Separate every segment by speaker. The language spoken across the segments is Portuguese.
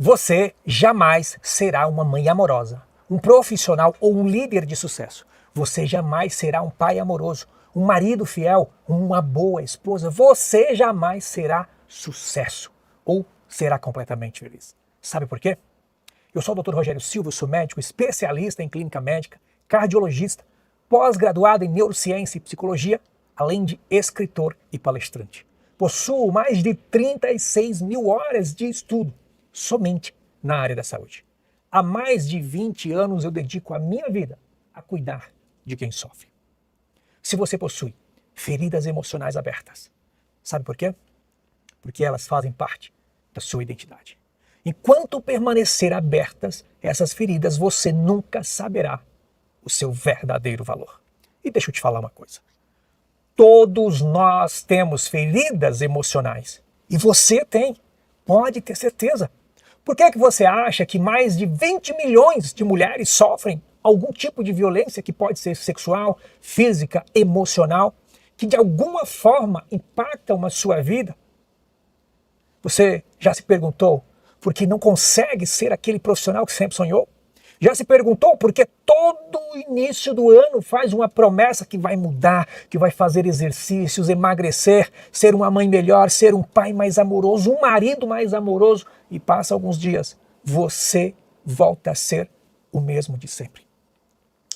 Speaker 1: Você jamais será uma mãe amorosa, um profissional ou um líder de sucesso. Você jamais será um pai amoroso, um marido fiel, uma boa esposa. Você jamais será sucesso ou será completamente feliz. Sabe por quê? Eu sou o Dr. Rogério Silva, sou médico especialista em clínica médica, cardiologista, pós-graduado em neurociência e psicologia, além de escritor e palestrante. Possuo mais de 36 mil horas de estudo somente na área da saúde. Há mais de 20 anos eu dedico a minha vida a cuidar de quem sofre. Se você possui feridas emocionais abertas, sabe por quê? Porque elas fazem parte da sua identidade. Enquanto permanecer abertas essas feridas, você nunca saberá o seu verdadeiro valor. E deixa eu te falar uma coisa. Todos nós temos feridas emocionais. E você tem. Pode ter certeza. Por que você acha que mais de 20 milhões de mulheres sofrem algum tipo de violência que pode ser sexual, física, emocional, que de alguma forma impactam a sua vida? Você já se perguntou por que não consegue ser aquele profissional que sempre sonhou? Já se perguntou por que todo início do ano faz uma promessa que vai mudar, que vai fazer exercícios, emagrecer, ser uma mãe melhor, ser um pai mais amoroso, um marido mais amoroso, e passa alguns dias, você volta a ser o mesmo de sempre.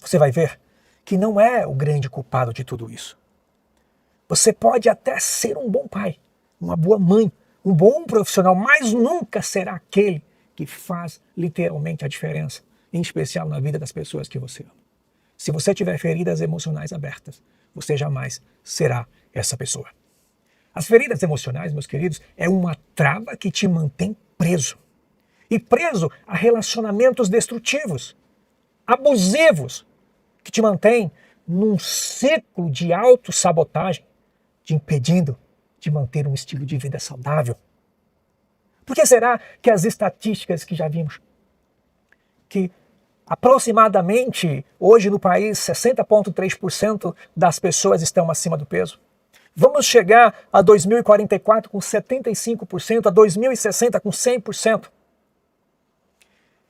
Speaker 1: Você vai ver que não é o grande culpado de tudo isso. Você pode até ser um bom pai, uma boa mãe, um bom profissional, mas nunca será aquele que faz literalmente a diferença, em especial na vida das pessoas que você ama. Se você tiver feridas emocionais abertas, você jamais será essa pessoa. As feridas emocionais, meus queridos, é uma trava que te mantém preso. E preso a relacionamentos destrutivos, abusivos, que te mantém num ciclo de autossabotagem, te impedindo de manter um estilo de vida saudável. Por que será que as estatísticas que já vimos, que aproximadamente, hoje no país, 60,3% das pessoas estão acima do peso? Vamos chegar a 2044 com 75%, a 2060 com 100%.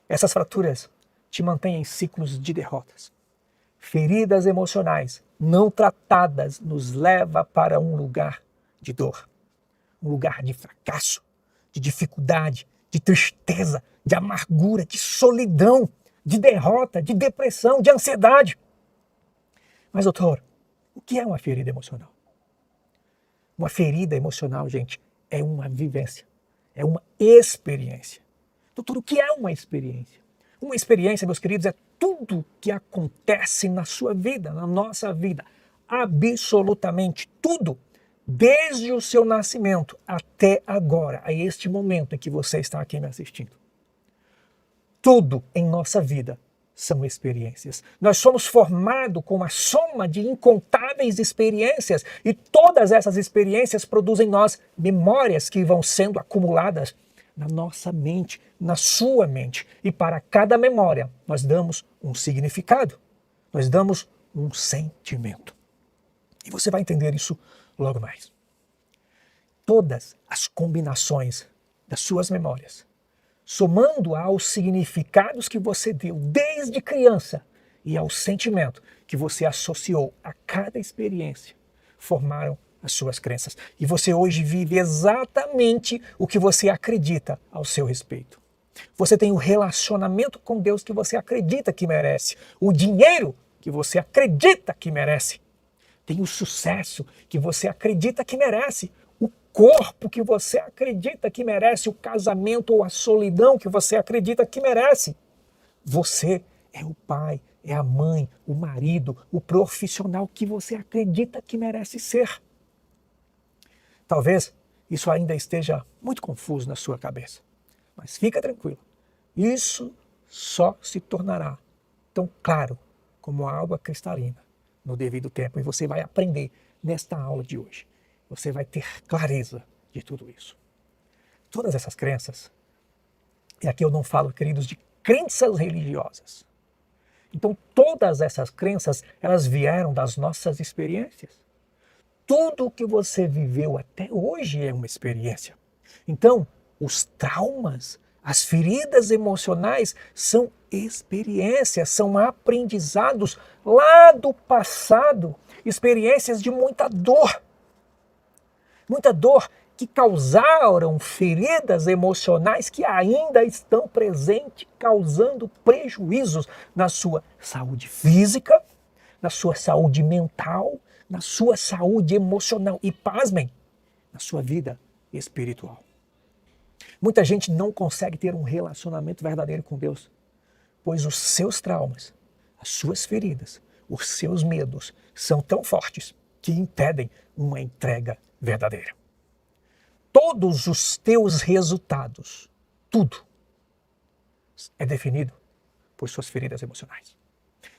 Speaker 1: Essas fraturas te mantêm em ciclos de derrotas. Feridas emocionais não tratadas nos leva para um lugar de dor, um lugar de fracasso, de dificuldade, de tristeza, de amargura, de solidão, de derrota, de depressão, de ansiedade. Mas, doutor, o que é uma ferida emocional? Uma ferida emocional, gente, é uma vivência, é uma experiência. Doutor, o que é uma experiência? Uma experiência, meus queridos, é tudo que acontece na sua vida, na nossa vida. Absolutamente tudo. Desde o seu nascimento até agora, a este momento em que você está aqui me assistindo. Tudo em nossa vida são experiências. Nós somos formados com a soma de incontáveis experiências e todas essas experiências produzem em nós memórias que vão sendo acumuladas na nossa mente, na sua mente. E para cada memória nós damos um significado, nós damos um sentimento. E você vai entender isso logo mais. Todas as combinações das suas memórias, somando aos significados que você deu desde criança e ao sentimento que você associou a cada experiência, formaram as suas crenças. E você hoje vive exatamente o que você acredita ao seu respeito. Você tem o relacionamento com Deus que você acredita que merece, o dinheiro que você acredita que merece, tem o sucesso que você acredita que merece, o corpo que você acredita que merece, o casamento ou a solidão que você acredita que merece. Você é o pai, é a mãe, o marido, o profissional que você acredita que merece ser. Talvez isso ainda esteja muito confuso na sua cabeça, mas fica tranquilo, isso só se tornará tão claro como a água cristalina no devido tempo, e você vai aprender nesta aula de hoje. Você vai ter clareza de tudo isso. Todas essas crenças, e aqui eu não falo, queridos, de crenças religiosas. Então todas essas crenças, elas vieram das nossas experiências. Tudo o que você viveu até hoje é uma experiência. Então, os traumas, As feridas emocionais são experiências, são aprendizados lá do passado, experiências de muita dor. Muita dor que causaram feridas emocionais que ainda estão presentes, causando prejuízos na sua saúde física, na sua saúde mental, na sua saúde emocional e, pasmem, na sua vida espiritual. Muita gente não consegue ter um relacionamento verdadeiro com Deus, pois os seus traumas, as suas feridas, os seus medos são tão fortes que impedem uma entrega verdadeira. Todos os teus resultados, tudo, é definido por suas feridas emocionais.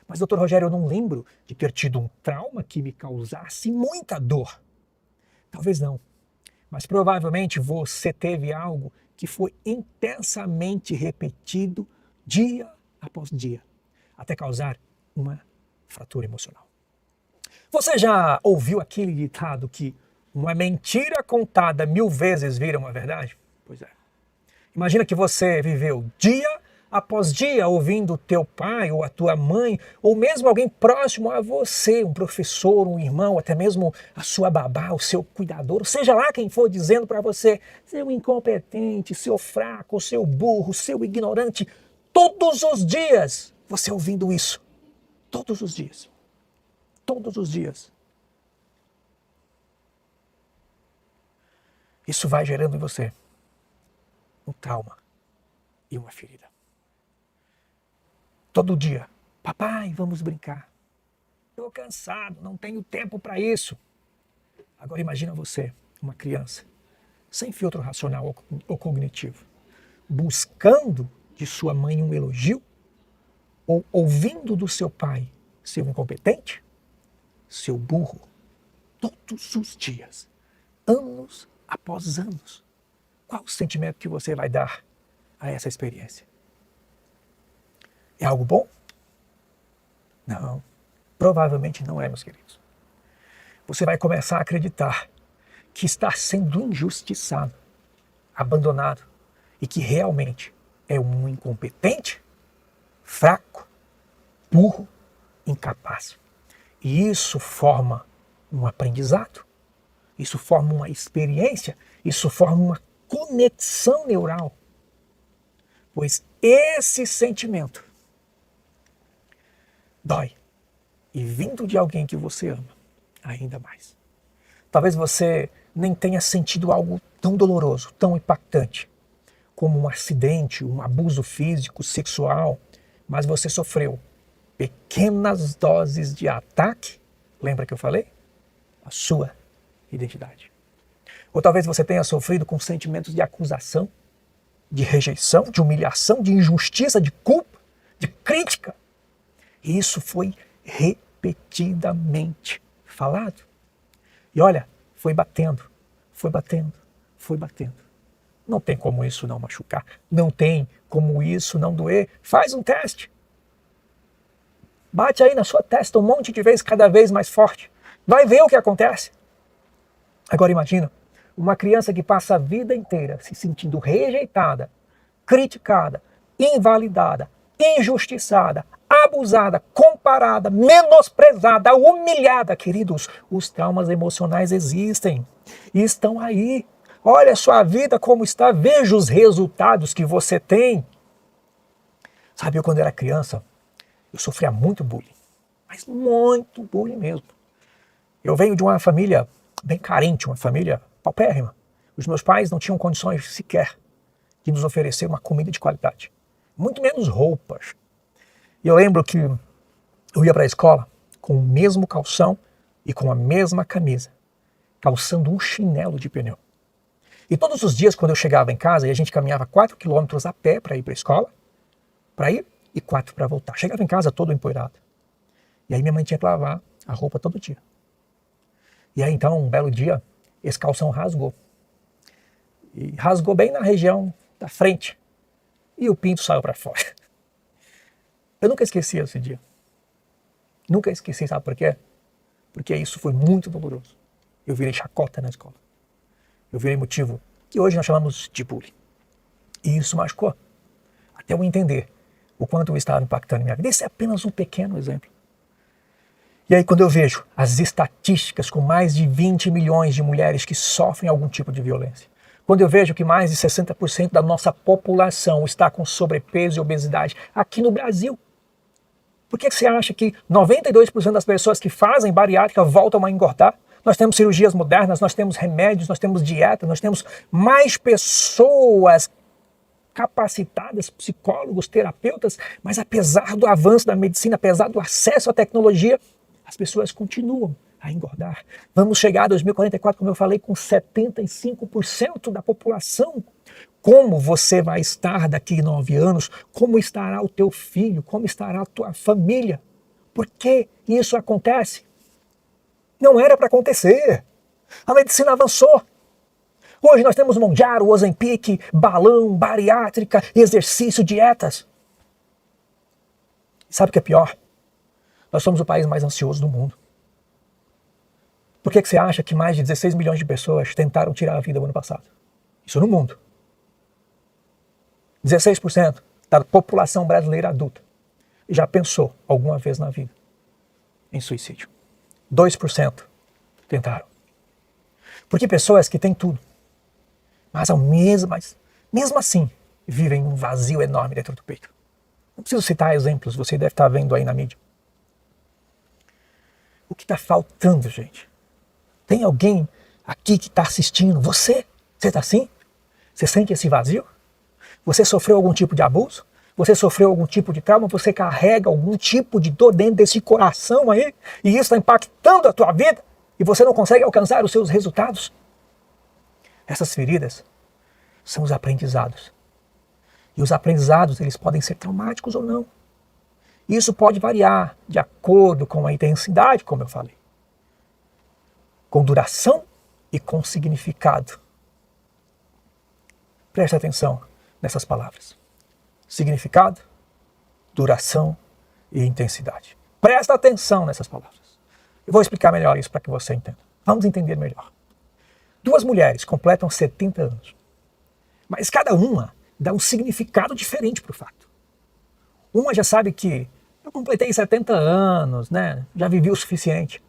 Speaker 1: Mas, doutor Rogério, eu não lembro de ter tido um trauma que me causasse muita dor. Talvez não, mas provavelmente você teve algo que foi intensamente repetido dia após dia, até causar uma fratura emocional. Você já ouviu aquele ditado que uma mentira contada 1000 vezes vira uma verdade? Pois é. Imagina que você viveu dia após dia ouvindo o teu pai ou a tua mãe, ou mesmo alguém próximo a você, um professor, um irmão, até mesmo a sua babá, o seu cuidador, seja lá quem for dizendo para você, seu incompetente, seu fraco, seu burro, seu ignorante, todos os dias você ouvindo isso. Todos os dias. Todos os dias. Isso vai gerando em você um trauma e uma ferida. Todo dia, papai, vamos brincar. Estou cansado, não tenho tempo para isso. Agora imagina você, uma criança, sem filtro racional ou cognitivo, buscando de sua mãe um elogio, ou ouvindo do seu pai seu incompetente, seu burro, todos os dias, anos após anos. Qual o sentimento que você vai dar a essa experiência? É algo bom? Não, provavelmente não é, meus queridos. Você vai começar a acreditar que está sendo injustiçado, abandonado e que realmente é um incompetente, fraco, burro, incapaz. E isso forma um aprendizado, isso forma uma experiência, isso forma uma conexão neural. Pois esse sentimento dói. E vindo de alguém que você ama, ainda mais. Talvez você nem tenha sentido algo tão doloroso, tão impactante, como um acidente, um abuso físico, sexual, mas você sofreu pequenas doses de ataque, lembra que eu falei? A sua identidade. Ou talvez você tenha sofrido com sentimentos de acusação, de rejeição, de humilhação, de injustiça, de culpa, de crítica. E isso foi repetidamente falado. E olha, foi batendo, foi batendo, foi batendo. Não tem como isso não machucar, não tem como isso não doer. Faz um teste. Bate aí na sua testa um monte de vezes, cada vez mais forte. Vai ver o que acontece. Agora imagina, uma criança que passa a vida inteira se sentindo rejeitada, criticada, invalidada, injustiçada, abusada, comparada, menosprezada, humilhada. Queridos, os traumas emocionais existem e estão aí. Olha a sua vida como está, veja os resultados que você tem. Sabe, eu quando era criança, eu sofria muito bullying, mas muito bullying mesmo. Eu venho de uma família bem carente, uma família paupérrima. Os meus pais não tinham condições sequer de nos oferecer uma comida de qualidade, muito menos roupas. E eu lembro que eu ia para a escola com o mesmo calção e com a mesma camisa, calçando um chinelo de pneu. E todos os dias, quando eu chegava em casa, e a gente caminhava 4 quilômetros a pé para ir para a escola, para ir e 4 para voltar. Chegava em casa todo empoeirado. E aí minha mãe tinha que lavar a roupa todo dia. E aí então, um belo dia, esse calção rasgou. E rasgou bem na região da frente. E o pinto saiu para fora. Eu nunca esqueci esse dia. Nunca esqueci, sabe por quê? Porque isso foi muito doloroso. Eu virei chacota na escola. Eu virei motivo que hoje nós chamamos de bullying. E isso machucou, até eu entender o quanto eu estava impactando minha vida. Esse é apenas um pequeno exemplo. E aí quando eu vejo as estatísticas com mais de 20 milhões de mulheres que sofrem algum tipo de violência, quando eu vejo que mais de 60% da nossa população está com sobrepeso e obesidade aqui no Brasil, por que você acha que 92% das pessoas que fazem bariátrica voltam a engordar? Nós temos cirurgias modernas, nós temos remédios, nós temos dieta, nós temos mais pessoas capacitadas, psicólogos, terapeutas, mas apesar do avanço da medicina, apesar do acesso à tecnologia, as pessoas continuam a engordar. Vamos chegar a 2044, como eu falei, com 75% da população. Como você vai estar daqui a 9 anos? Como estará o teu filho? Como estará a tua família? Por que isso acontece? Não era para acontecer. A medicina avançou. Hoje nós temos Mounjaro, Ozempic, balão, bariátrica, exercício, dietas. Sabe o que é pior? Nós somos o país mais ansioso do mundo. Por que você acha que mais de 16 milhões de pessoas tentaram tirar a vida no ano passado? Isso no mundo. 16% da população brasileira adulta já pensou alguma vez na vida em suicídio. 2% tentaram. Porque pessoas que têm tudo, mas mesmo assim vivem um vazio enorme dentro do peito. Não preciso citar exemplos, você deve estar vendo aí na mídia. O que está faltando, gente? Tem alguém aqui que está assistindo? Você está assim? Você sente esse vazio? Você sofreu algum tipo de abuso? Você sofreu algum tipo de trauma? Você carrega algum tipo de dor dentro desse coração aí? E isso está impactando a tua vida? E você não consegue alcançar os seus resultados? Essas feridas são os aprendizados. E os aprendizados, eles podem ser traumáticos ou não. Isso pode variar de acordo com a intensidade, como eu falei. Com duração e com significado. Preste atenção nessas palavras. Significado, duração e intensidade. Presta atenção nessas palavras. Eu vou explicar melhor isso para que você entenda. Vamos entender melhor. 2 mulheres completam 70 anos. Mas cada uma dá um significado diferente para o fato. Uma já sabe que eu completei 70 anos, né? Já vivi o suficiente.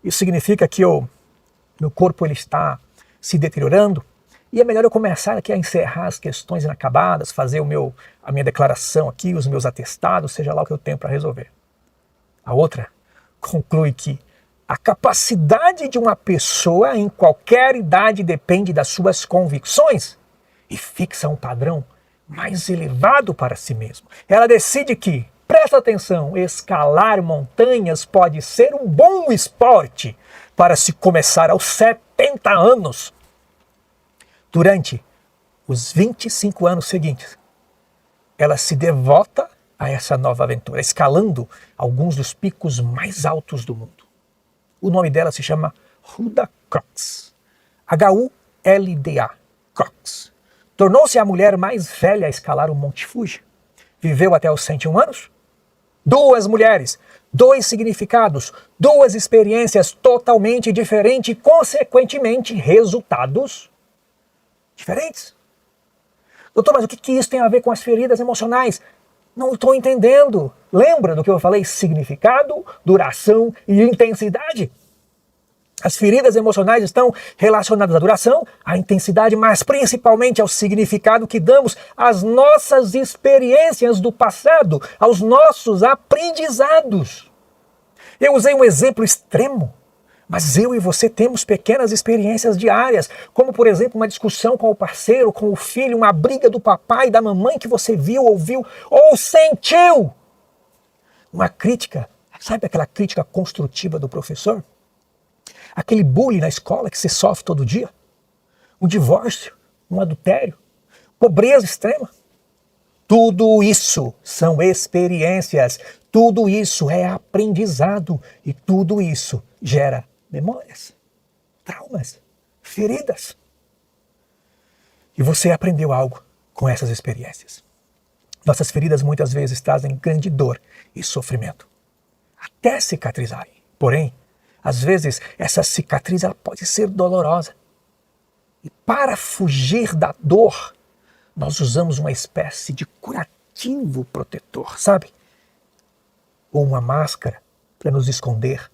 Speaker 1: Isso significa que meu corpo ele está se deteriorando e é melhor eu começar aqui a encerrar as questões inacabadas, fazer a minha declaração aqui, os meus atestados, seja lá o que eu tenho para resolver. A outra conclui que a capacidade de uma pessoa em qualquer idade depende das suas convicções e fixa um padrão mais elevado para si mesmo. Ela decide que, presta atenção, escalar montanhas pode ser um bom esporte para se começar aos 70 anos. Durante os 25 anos seguintes, ela se devota a essa nova aventura, escalando alguns dos picos mais altos do mundo. O nome dela se chama Hulda Cox. Hulda Cox. Tornou-se a mulher mais velha a escalar o Monte Fuji. Viveu até os 101 anos. 2 mulheres, 2 significados, 2 experiências totalmente diferentes e, consequentemente, resultados diferentes. Doutor, mas o que isso tem a ver com as feridas emocionais? Não estou entendendo. Lembra do que eu falei? Significado, duração e intensidade. As feridas emocionais estão relacionadas à duração, à intensidade, mas principalmente ao significado que damos às nossas experiências do passado, aos nossos aprendizados. Eu usei um exemplo extremo, mas eu e você temos pequenas experiências diárias, como por exemplo uma discussão com o parceiro, com o filho, uma briga do papai e da mamãe que você viu, ouviu ou sentiu. Uma crítica, sabe aquela crítica construtiva do professor? Aquele bullying na escola que você sofre todo dia? Um divórcio, um adultério, pobreza extrema? Tudo isso são experiências, tudo isso é aprendizado e tudo isso gera memórias, traumas, feridas. E você aprendeu algo com essas experiências. Nossas feridas muitas vezes trazem grande dor e sofrimento, até cicatrizarem. Porém, às vezes, essa cicatriz ela pode ser dolorosa. E para fugir da dor, nós usamos uma espécie de curativo protetor, sabe? Ou uma máscara para nos esconder.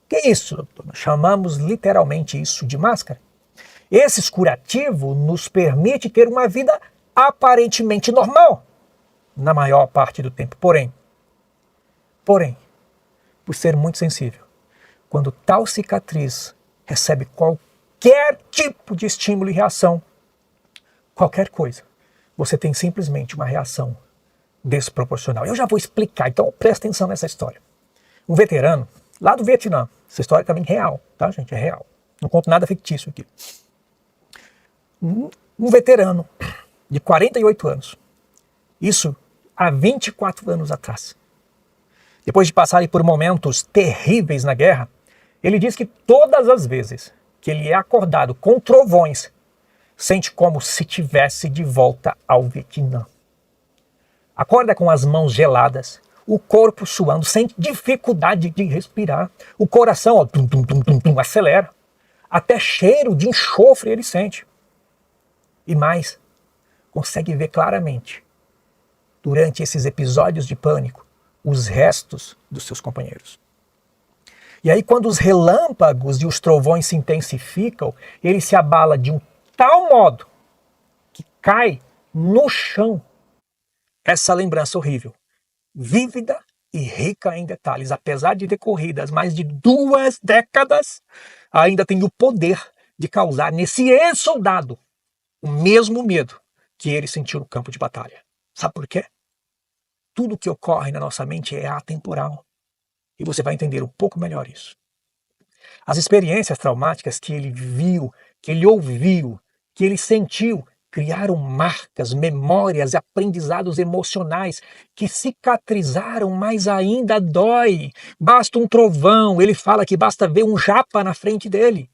Speaker 1: Que é isso, doutor? Nós chamamos literalmente isso de máscara. Esse curativo nos permite ter uma vida aparentemente normal, na maior parte do tempo. Porém, por ser muito sensível, quando tal cicatriz recebe qualquer tipo de estímulo e reação, qualquer coisa, você tem simplesmente uma reação desproporcional. Eu já vou explicar, então presta atenção nessa história. Um veterano, lá do Vietnã, essa história também é real, tá, gente? É real. Não conto nada fictício aqui. Um veterano de 48 anos, isso há 24 anos atrás, depois de passarem por momentos terríveis na guerra, ele diz que todas as vezes que ele é acordado com trovões, sente como se tivesse de volta ao Vietnã. Acorda com as mãos geladas, o corpo suando, sente dificuldade de respirar, o coração acelera, até cheiro de enxofre ele sente. E mais, consegue ver claramente, durante esses episódios de pânico, os restos dos seus companheiros. E aí, quando os relâmpagos e os trovões se intensificam, ele se abala de um tal modo que cai no chão. Essa lembrança horrível, vívida e rica em detalhes, apesar de decorridas mais de 2 décadas, ainda tem o poder de causar nesse ex-soldado o mesmo medo que ele sentiu no campo de batalha. Sabe por quê? Tudo que ocorre na nossa mente é atemporal. E você vai entender um pouco melhor isso. As experiências traumáticas que ele viu, que ele ouviu, que ele sentiu, criaram marcas, memórias e aprendizados emocionais que cicatrizaram, mas ainda dói. Basta um trovão, ele fala que basta ver um japa na frente dele.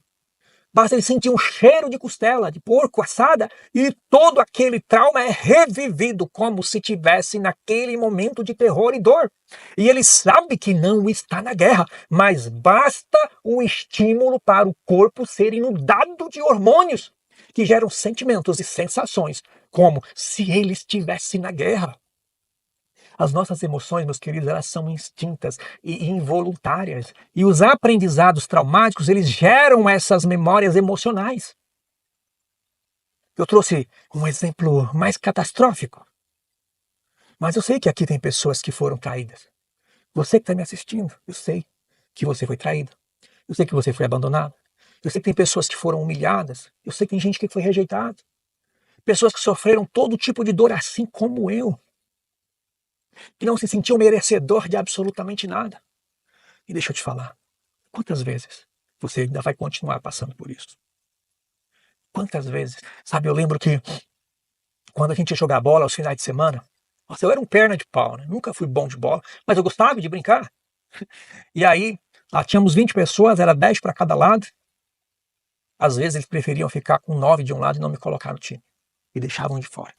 Speaker 1: Basta ele sentir um cheiro de costela, de porco assada, e todo aquele trauma é revivido como se tivesse naquele momento de terror e dor. E ele sabe que não está na guerra, mas basta um estímulo para o corpo ser inundado de hormônios que geram sentimentos e sensações como se ele estivesse na guerra. As nossas emoções, meus queridos, elas são instintas e involuntárias. E os aprendizados traumáticos, eles geram essas memórias emocionais. Eu trouxe um exemplo mais catastrófico. Mas eu sei que aqui tem pessoas que foram traídas. Você que está me assistindo, eu sei que você foi traído. Eu sei que você foi abandonado. Eu sei que tem pessoas que foram humilhadas. Eu sei que tem gente que foi rejeitada. Pessoas que sofreram todo tipo de dor, assim como eu. Que não se sentiu merecedor de absolutamente nada. E deixa eu te falar, quantas vezes você ainda vai continuar passando por isso? Quantas vezes? Sabe, eu lembro que quando a gente ia jogar bola aos finais de semana, nossa, eu era um perna de pau, né? Nunca fui bom de bola, mas eu gostava de brincar. E aí, lá tínhamos 20 pessoas, era 10 para cada lado. Às vezes eles preferiam ficar com 9 de um lado e não me colocar no time. E deixavam de fora.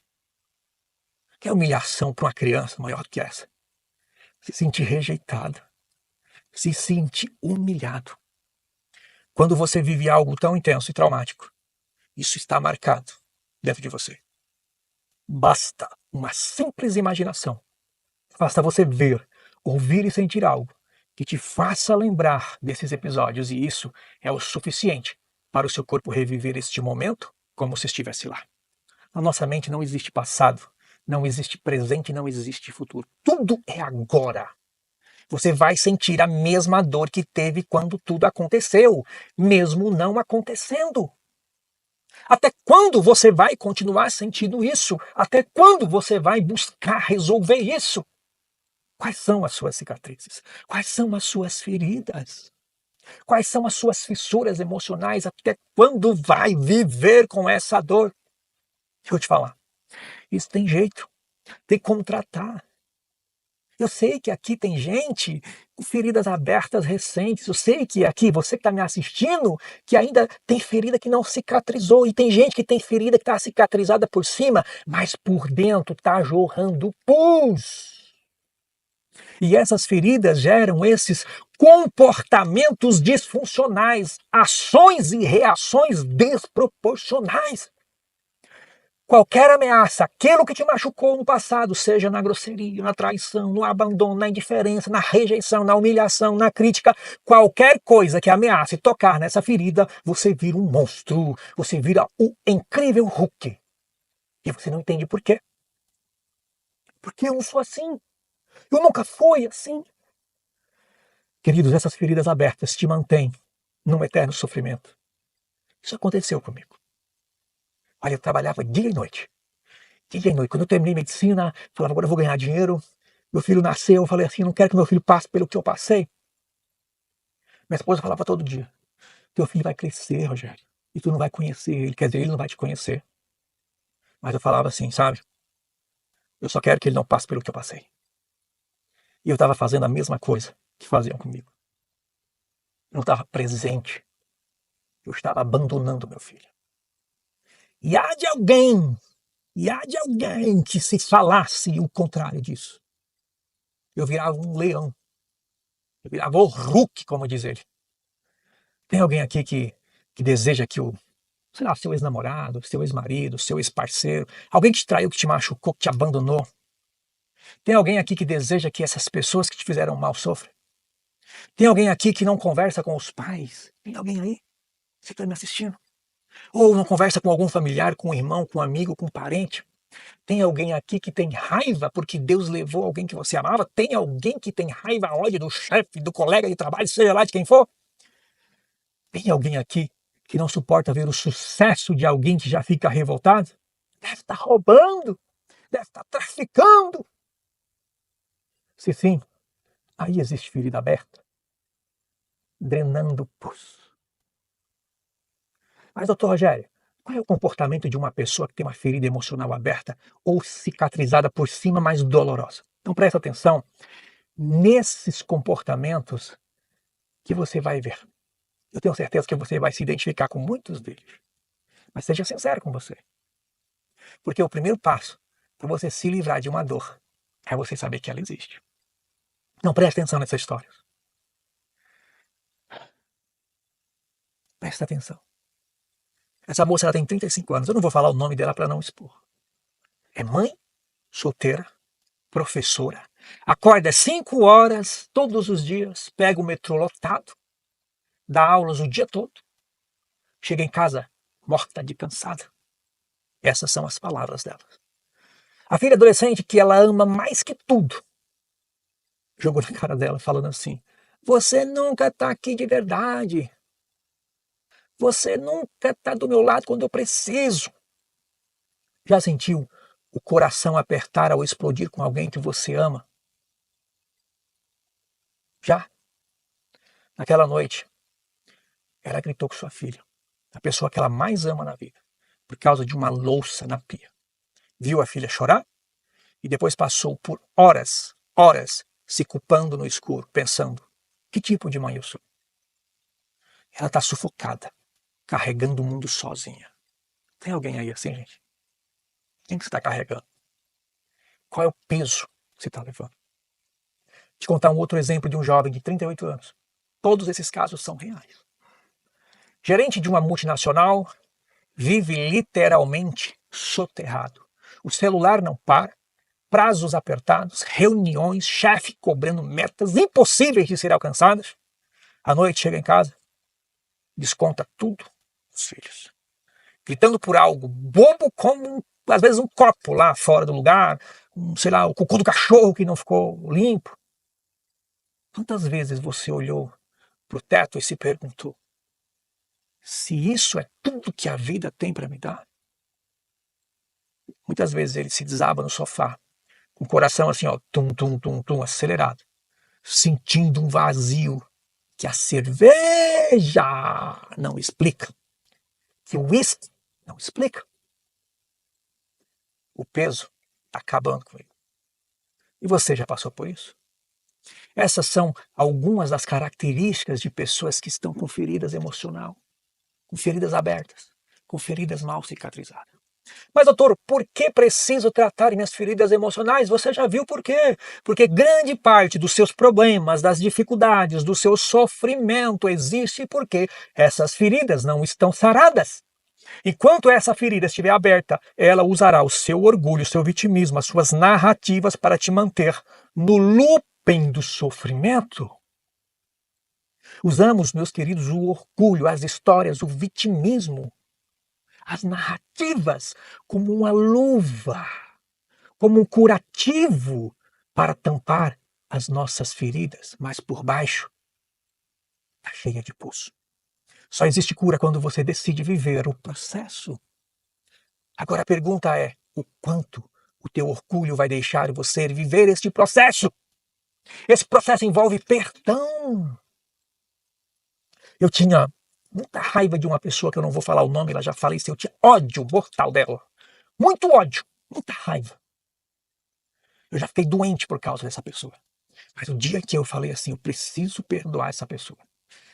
Speaker 1: Que humilhação para uma criança maior do que essa? Se sentir rejeitado. Se sentir humilhado. Quando você vive algo tão intenso e traumático, isso está marcado dentro de você. Basta uma simples imaginação. Basta você ver, ouvir e sentir algo que te faça lembrar desses episódios, e isso é o suficiente para o seu corpo reviver este momento como se estivesse lá. Na nossa mente não existe passado, não existe presente, não existe futuro. Tudo é agora. Você vai sentir a mesma dor que teve quando tudo aconteceu, mesmo não acontecendo. Até quando você vai continuar sentindo isso? Até quando você vai buscar resolver isso? Quais são as suas cicatrizes? Quais são as suas feridas? Quais são as suas fissuras emocionais? Até quando vai viver com essa dor? Deixa eu te falar. Isso tem jeito. Tem como tratar. Eu sei que aqui tem gente com feridas abertas recentes. Eu sei que aqui, você que está me assistindo, que ainda tem ferida que não cicatrizou. E tem gente que tem ferida que está cicatrizada por cima, mas por dentro está jorrando pus. E essas feridas geram esses comportamentos disfuncionais, ações e reações desproporcionais. Qualquer ameaça, aquilo que te machucou no passado, seja na grosseria, na traição, no abandono, na indiferença, na rejeição, na humilhação, na crítica, qualquer coisa que ameace tocar nessa ferida, você vira um monstro, você vira o incrível Hulk. E você não entende por quê. Porque eu não sou assim. Eu nunca fui assim. Queridos, essas feridas abertas te mantêm num eterno sofrimento. Isso aconteceu comigo. Olha, eu trabalhava dia e noite. Dia e noite. Quando eu terminei medicina, falava, agora eu vou ganhar dinheiro. Meu filho nasceu, eu falei assim, não quero que meu filho passe pelo que eu passei. Minha esposa falava todo dia, teu filho vai crescer, Rogério, e tu não vai conhecer ele, quer dizer, ele não vai te conhecer. Mas eu falava assim, sabe, eu só quero que ele não passe pelo que eu passei. E eu estava fazendo a mesma coisa que faziam comigo. Eu não estava presente. Eu estava abandonando meu filho. E há de alguém que se falasse o contrário disso. Eu virava um leão. Eu virava o Hulk, como diz ele. Tem alguém aqui que deseja que o, sei lá, seu ex-namorado, seu ex-marido, seu ex-parceiro, alguém que te traiu, que te machucou, que te abandonou. Tem alguém aqui que deseja que essas pessoas que te fizeram mal sofram? Tem alguém aqui que não conversa com os pais? Tem alguém aí? Você está me assistindo? Ou não conversa com algum familiar, com um irmão, com um amigo, com um parente? Tem alguém aqui que tem raiva porque Deus levou alguém que você amava? Tem alguém que tem raiva, ódio do chefe, do colega de trabalho, seja lá de quem for? Tem alguém aqui que não suporta ver o sucesso de alguém que já fica revoltado? Deve estar roubando, deve estar traficando. Se sim, aí existe ferida aberta, drenando pus. Mas, doutor Rogério, qual é o comportamento de uma pessoa que tem uma ferida emocional aberta ou cicatrizada por cima, mas dolorosa? Então presta atenção nesses comportamentos que você vai ver. Eu tenho certeza que você vai se identificar com muitos deles. Mas seja sincero com você. Porque o primeiro passo para você se livrar de uma dor é você saber que ela existe. Não preste atenção nessa história. Presta atenção. Essa moça ela tem 35 anos. Eu não vou falar o nome dela para não expor. É mãe, solteira, professora. Acorda às 5 horas todos os dias, pega o metrô lotado, dá aulas o dia todo, chega em casa morta de cansada. Essas são as palavras dela. A filha adolescente que ela ama mais que tudo, jogou na cara dela falando assim, você nunca está aqui de verdade. Você nunca está do meu lado quando eu preciso. Já sentiu o coração apertar ao explodir com alguém que você ama? Já? Naquela noite, ela gritou com sua filha, a pessoa que ela mais ama na vida, por causa de uma louça na pia. Viu a filha chorar e depois passou por horas se culpando no escuro, pensando, que tipo de mãe eu sou? Ela está sufocada, carregando o mundo sozinha. Tem alguém aí assim, gente? Quem que você está carregando? Qual é o peso que você está levando? Vou te contar um outro exemplo de um jovem de 38 anos. Todos esses casos são reais. Gerente de uma multinacional vive literalmente soterrado. O celular não para, prazos apertados, reuniões, chefe cobrando metas impossíveis de serem alcançadas. À noite chega em casa, desconta tudo nos filhos. Gritando por algo bobo como, às vezes, um copo lá fora do lugar, sei lá, o cocô do cachorro que não ficou limpo. Quantas vezes você olhou para o teto e se perguntou, se isso é tudo que a vida tem para me dar? Muitas vezes ele se desaba no sofá, com o coração assim, ó, tum, tum, tum, tum, acelerado, sentindo um vazio que a cerveja não explica, que o uísque não explica. O peso está acabando com ele. E você já passou por isso? Essas são algumas das características de pessoas que estão com feridas emocionais, com feridas abertas, com feridas mal cicatrizadas. Mas, doutor, por que preciso tratar minhas feridas emocionais? Você já viu por quê? Porque grande parte dos seus problemas, das dificuldades, do seu sofrimento existe porque essas feridas não estão saradas. Enquanto essa ferida estiver aberta, ela usará o seu orgulho, o seu vitimismo, as suas narrativas para te manter no looping do sofrimento. Usamos, meus queridos, o orgulho, as histórias, o vitimismo, as narrativas como uma luva, como um curativo para tampar as nossas feridas, mas por baixo está cheia de pus. Só existe cura quando você decide viver o processo. Agora a pergunta é, o quanto o teu orgulho vai deixar você viver este processo? Esse processo envolve perdão. Eu tinha muita raiva de uma pessoa que eu não vou falar o nome, ela já faleceu. Eu tinha ódio mortal dela. Muito ódio, muita raiva. Eu já fiquei doente por causa dessa pessoa. Mas o dia que eu falei assim, eu preciso perdoar essa pessoa.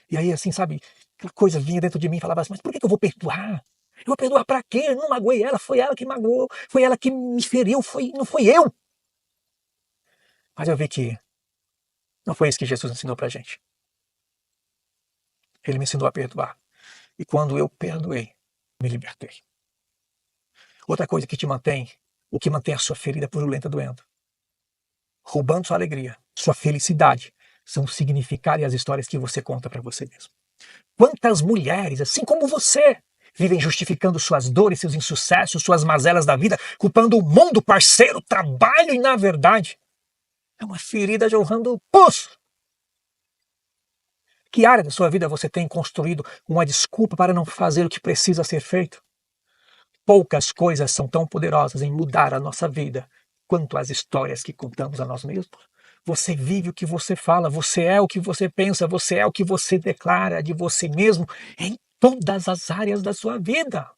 Speaker 1: E aí, assim, sabe, aquela coisa vinha dentro de mim e falava assim, mas por que eu vou perdoar? Eu vou perdoar pra quê? Eu não magoei ela, foi ela que magoou, foi ela que me feriu, não foi eu. Mas eu vi que não foi isso que Jesus ensinou pra gente. Ele me ensinou a perdoar. E quando eu perdoei, me libertei. Outra coisa que te mantém, o que mantém a sua ferida purulenta doendo, roubando sua alegria, sua felicidade, são o significado e as histórias que você conta para você mesmo. Quantas mulheres, assim como você, vivem justificando suas dores, seus insucessos, suas mazelas da vida, culpando o mundo, parceiro, o trabalho e, na verdade, é uma ferida jorrando pus. Que área da sua vida você tem construído uma desculpa para não fazer o que precisa ser feito? Poucas coisas são tão poderosas em mudar a nossa vida quanto as histórias que contamos a nós mesmos. Você vive o que você fala, você é o que você pensa, você é o que você declara de você mesmo em todas as áreas da sua vida.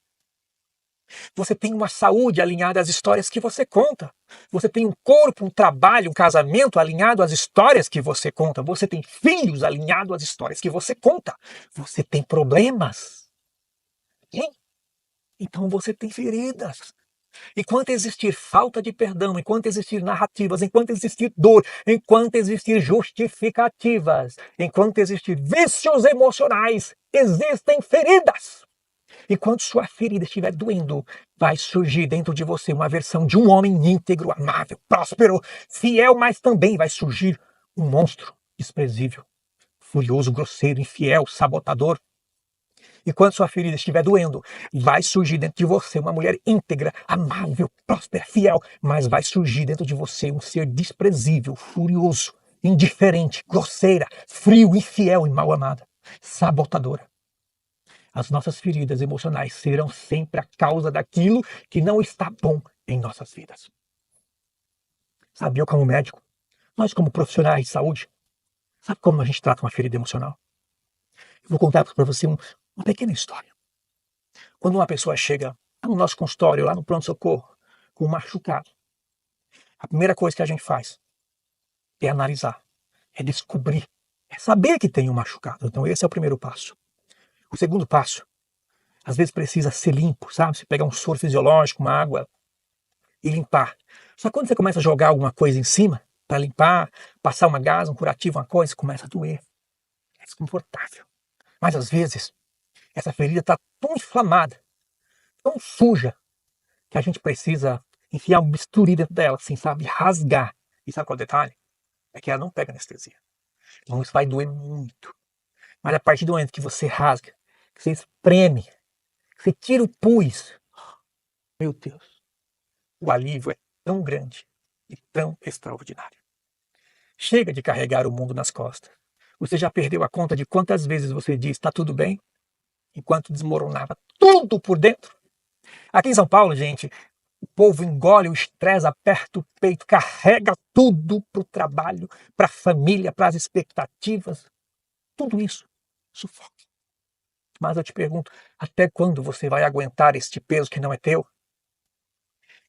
Speaker 1: Você tem uma saúde alinhada às histórias que você conta. Você tem um corpo, um trabalho, um casamento alinhado às histórias que você conta. Você tem filhos alinhados às histórias que você conta. Você tem problemas. Hein? Então você tem feridas. Enquanto existir falta de perdão, enquanto existir narrativas, enquanto existir dor, enquanto existir justificativas, enquanto existir vícios emocionais, existem feridas. Enquanto sua ferida estiver doendo, vai surgir dentro de você uma versão de um homem íntegro, amável, próspero, fiel, mas também vai surgir um monstro desprezível, furioso, grosseiro, infiel, sabotador. Enquanto sua ferida estiver doendo, vai surgir dentro de você uma mulher íntegra, amável, próspera, fiel, mas vai surgir dentro de você um ser desprezível, furioso, indiferente, grosseira, frio, infiel e mal amada, sabotadora. As nossas feridas emocionais serão sempre a causa daquilo que não está bom em nossas vidas. Sabe, eu como médico, nós como profissionais de saúde, sabe como a gente trata uma ferida emocional? Eu vou contar para você uma pequena história. Quando uma pessoa chega no nosso consultório, lá no pronto-socorro, com um machucado, a primeira coisa que a gente faz é analisar, é descobrir, é saber que tem um machucado. Então esse é o primeiro passo. O segundo passo, às vezes precisa ser limpo, sabe? Você pegar um soro fisiológico, uma água e limpar. Só que quando você começa a jogar alguma coisa em cima para limpar, passar uma gás, um curativo, uma coisa, começa a doer. É desconfortável. Mas às vezes, essa ferida está tão inflamada, tão suja, que a gente precisa enfiar um bisturi dentro dela, assim, sabe? Rasgar. E sabe qual é o detalhe? É que ela não pega anestesia. Então isso vai doer muito. Mas a partir do momento que você rasga, que você espreme, que você tira o pus, meu Deus, o alívio é tão grande e tão extraordinário. Chega de carregar o mundo nas costas. Você já perdeu a conta de quantas vezes você diz está tudo bem, enquanto desmoronava tudo por dentro? Aqui em São Paulo, gente, o povo engole o estresse, aperta o peito, carrega tudo para o trabalho, para a família, para as expectativas. Tudo isso sufoca. Mas eu te pergunto, até quando você vai aguentar este peso que não é teu?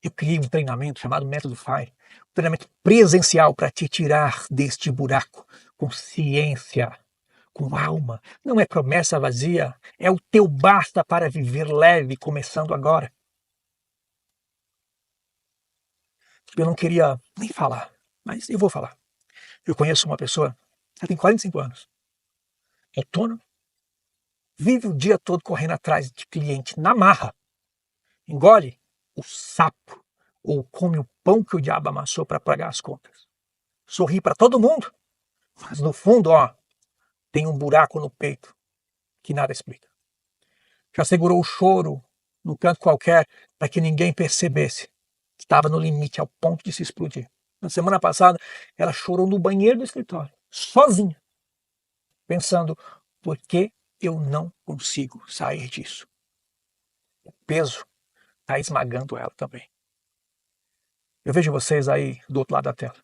Speaker 1: Eu criei um treinamento chamado Método FIRE, um treinamento presencial para te tirar deste buraco com ciência, com alma. Não é promessa vazia, é o teu basta para viver leve, começando agora. Eu não queria nem falar, mas eu vou falar. Eu conheço uma pessoa, ela tem 45 anos, autônoma, vive o dia todo correndo atrás de cliente na marra, engole o sapo ou come o pão que o diabo amassou para pagar as contas. Sorri para todo mundo, mas no fundo, tem um buraco no peito que nada explica. Já segurou o choro num canto qualquer para que ninguém percebesse que estava no limite ao ponto de se explodir. Na semana passada, ela chorou no banheiro do escritório, sozinha, pensando: por que eu não consigo sair disso? O peso está esmagando ela também. Eu vejo vocês aí do outro lado da tela.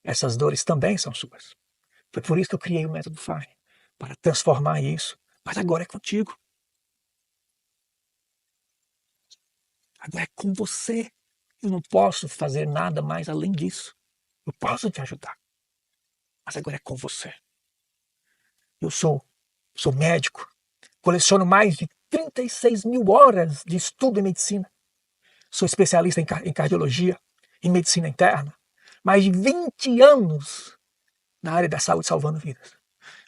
Speaker 1: Essas dores também são suas. Foi por isso que eu criei o método FIRE, para transformar isso. Mas agora é contigo. Agora é com você. Eu não posso fazer nada mais além disso. Eu posso te ajudar, mas agora é com você. Eu sou médico, coleciono mais de 36 mil horas de estudo em medicina. Sou especialista em cardiologia, em medicina interna. Mais de 20 anos na área da saúde salvando vidas.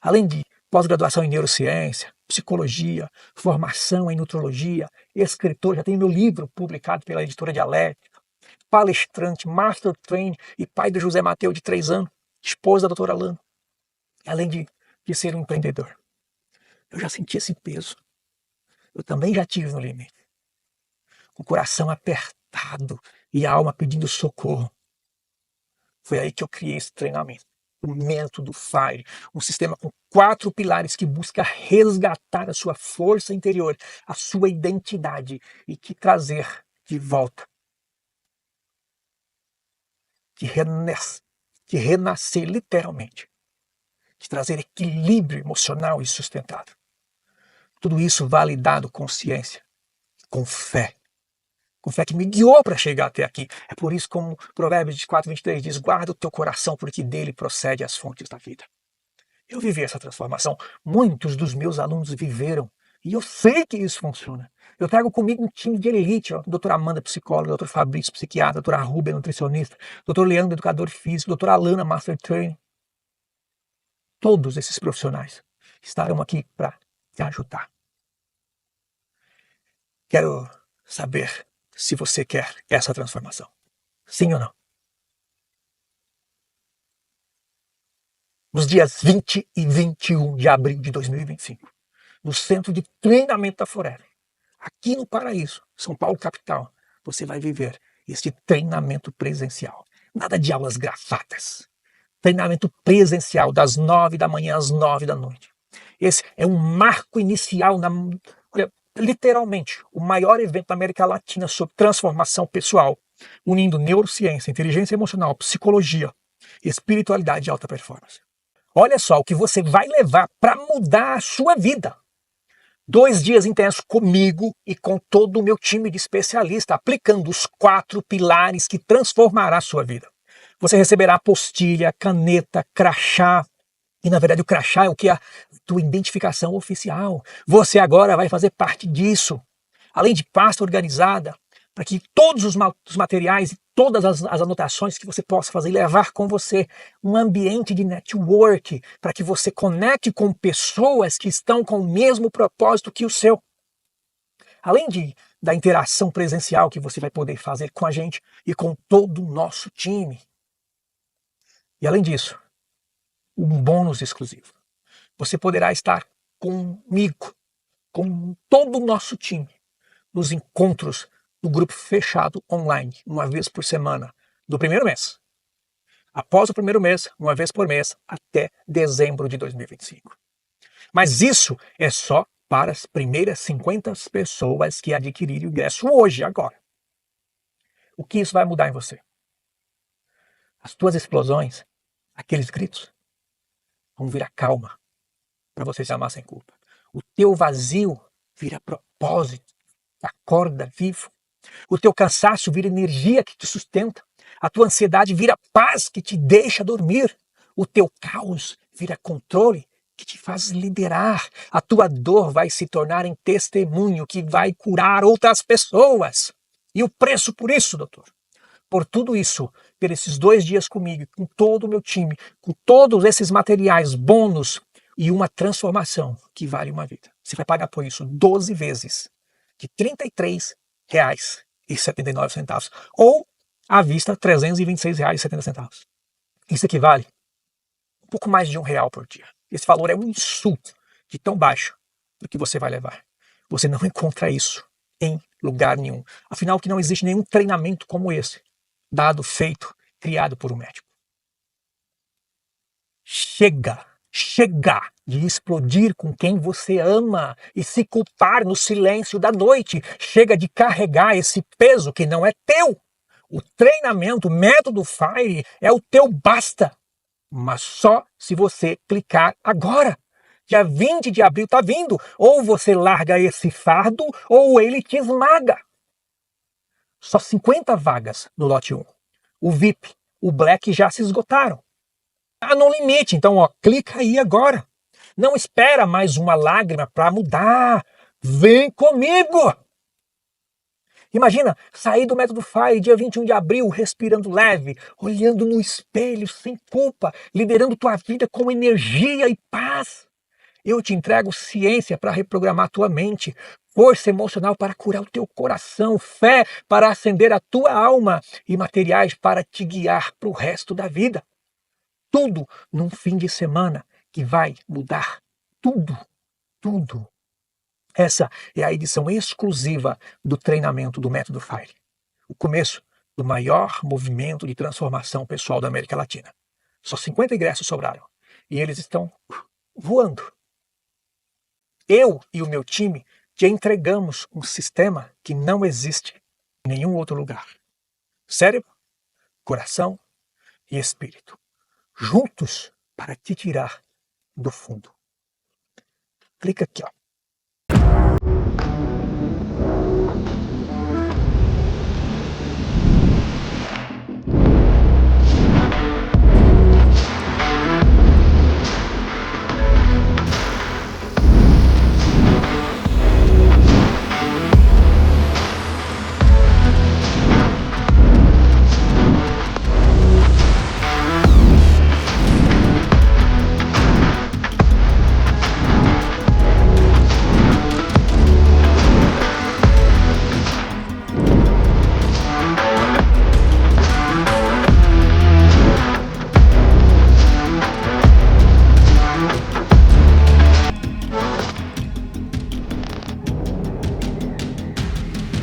Speaker 1: Além de pós-graduação em neurociência, psicologia, formação em nutrologia, escritor, já tenho meu livro publicado pela editora Dialética, palestrante, master trainer e pai do José Mateu de 3 anos, esposa da doutora Alana. Além de ser um empreendedor. Eu já senti esse peso. Eu também já tive no limite. Com o coração apertado e a alma pedindo socorro. Foi aí que eu criei esse treinamento. O método FIRE, um sistema com 4 pilares que busca resgatar a sua força interior, a sua identidade e te trazer de volta. De renascer literalmente. De trazer equilíbrio emocional e sustentável. Tudo isso validado com ciência, com fé. Com fé que me guiou para chegar até aqui. É por isso, como Provérbios 24:23 diz: guarda o teu coração, porque dele procede as fontes da vida. Eu vivi essa transformação. Muitos dos meus alunos viveram. E eu sei que isso funciona. Eu trago comigo um time de elite. Doutora Amanda, psicóloga, doutor Fabrício, psiquiatra, doutora Rubia, nutricionista, doutor Leandro, educador físico, doutora Alana, master trainer. Todos esses profissionais estarão aqui para te ajudar. Quero saber se você quer essa transformação. Sim ou não? Nos dias 20 e 21 de abril de 2025, no Centro de Treinamento da Forever, aqui no Paraíso, São Paulo capital, você vai viver este treinamento presencial. Nada de aulas gravadas. Treinamento presencial das 9 da manhã às 9 da noite. Esse é um marco inicial, olha, literalmente, o maior evento da América Latina sobre transformação pessoal, unindo neurociência, inteligência emocional, psicologia, espiritualidade e alta performance. Olha só o que você vai levar para mudar a sua vida. 2 dias intensos comigo e com todo o meu time de especialistas, aplicando os 4 pilares que transformará a sua vida. Você receberá apostila, caneta, crachá. E, na verdade, o crachá é o que é a tua identificação oficial. Você agora vai fazer parte disso. Além de pasta organizada, para que todos os materiais e todas as anotações que você possa fazer e levar com você um ambiente de network, para que você conecte com pessoas que estão com o mesmo propósito que o seu. Além da interação presencial que você vai poder fazer com a gente e com todo o nosso time. E além disso, um bônus exclusivo. Você poderá estar comigo, com todo o nosso time, nos encontros do grupo fechado online, uma vez por semana, do primeiro mês. Após o primeiro mês, uma vez por mês, até dezembro de 2025. Mas isso é só para as primeiras 50 pessoas que adquirirem o ingresso hoje, agora. O que isso vai mudar em você? As tuas explosões, aqueles gritos, vão virar calma para você se amar sem culpa. O teu vazio vira propósito, acorda vivo. O teu cansaço vira energia que te sustenta. A tua ansiedade vira paz que te deixa dormir. O teu caos vira controle que te faz liderar. A tua dor vai se tornar em testemunho que vai curar outras pessoas. E o preço por isso, doutor? Por tudo isso, por esses 2 dias comigo, com todo o meu time, com todos esses materiais, bônus, e uma transformação que vale uma vida. Você vai pagar por isso 12 vezes de R$ 33,79 ou à vista R$ 326,70. Isso equivale a um pouco mais de R$ 1 por dia. Esse valor é um insulto de tão baixo do que você vai levar. Você não encontra isso em lugar nenhum. Afinal, que não existe nenhum treinamento como esse, dado, feito, criado por um médico. Chega de explodir com quem você ama e se culpar no silêncio da noite. Chega de carregar esse peso que não é teu. O treinamento, o método FIRE é o teu basta. Mas só se você clicar agora. Dia 20 de abril está vindo. Ou você larga esse fardo ou ele te esmaga. Só 50 vagas no lote 1. O VIP, o Black já se esgotaram. Tá no limite, então clica aí agora. Não espera mais uma lágrima para mudar. Vem comigo! Imagina sair do método FIRE dia 21 de abril, respirando leve, olhando no espelho sem culpa, liderando tua vida com energia e paz. Eu te entrego ciência para reprogramar tua mente, força emocional para curar o teu coração, fé para acender a tua alma e materiais para te guiar para o resto da vida. Tudo num fim de semana que vai mudar tudo. Essa é a edição exclusiva do treinamento do Método FIRE. O começo do maior movimento de transformação pessoal da América Latina. Só 50 ingressos sobraram. E eles estão voando. Eu e o meu time te entregamos um sistema que não existe em nenhum outro lugar. Cérebro, coração e espírito. Juntos para te tirar do fundo. Clica aqui, ó.